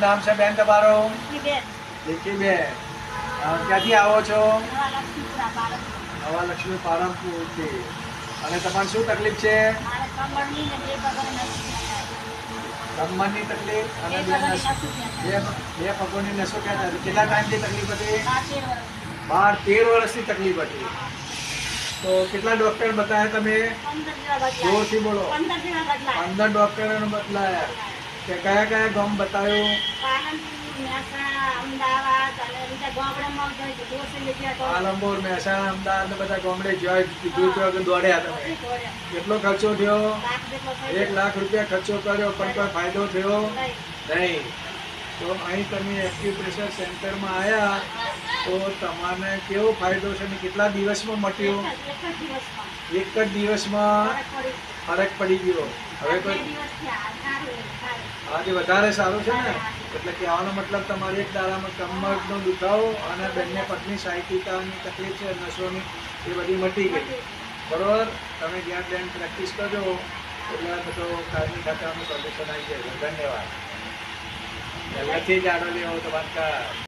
શું નામ છે બેન તમારું? બેન લીકીબેન. ક્યાંથી આવો છો? નવા લક્ષ્મીપુરા બાળક નવા લક્ષ્મી પાલનપુરથી. અને તમારે શું તકલીફ છે? મારે કમરની ને બે પગની નસી કમરની તકલીફ અને બે બે પગની નસ- નસી થયા બે પગોની નસો ક્યાં થાય? કેટલા ટાઈમથી તકલીફ હતી? 12 વર્ષ 12-13 વર્ષથી તકલીફ હતી. તો કેટલા ડોક્ટર બતાવ્યા તમે? 15 જેવા બદલાયા જોરથી બોલો. 15 જેવા બદલાયા 15 ડોક્ટરોને બદલાયા. કે કયા કયા ગામ બતાવ્યું? પાલનપુર મહેસાણા અમદાવાદ અને બીજા ગામડામાં ગઈ તો દોસ્ત જગ્યા તો પાલનપુર, મહેસાણા, અમદાવાદ ને બધા ગામડે જોઈ કીધું તો કે દોડ્યા તમે. બધી દોડ્યા. કેટલો ખર્ચો થયો? લાખ જેટલો થઈ 1 લાખ રૂપિયા ખર્ચો કર્યો પણ કોઈ ફાયદો થયો ગઈ. નહીં. તો અહીં તમે એક્યુપ્રેશર સેન્ટરમાં આવ્યા તો તમને કેવો ફાયદો છે ને કેટલા દિવસમાં મટ્યો? એક જ દિવસમાં એક જ દિવસમાં ફરક પડી. ફરક પડી ગયો. હવે બે કોઈ દિવસ થયા સારું સારું. આજે વધારે સારું છે ને? એટલે કહેવાનો મતલબ તમારી એક દાડામાં કમરનો દુખાવો અને બંને પગની સાયટિકાની તકલીફ છે નસોની એ બધી મટી ગઈ. બરોબર? તમે જ્યાં ત્યાં પ્રેક્ટિસ કરજો એટલે બધો કાયમી ખાતાનું સોલ્યુશન આવી જાય. ધન્યવાદ. પહેલેથી જ આડો લેવો તો વાત કર.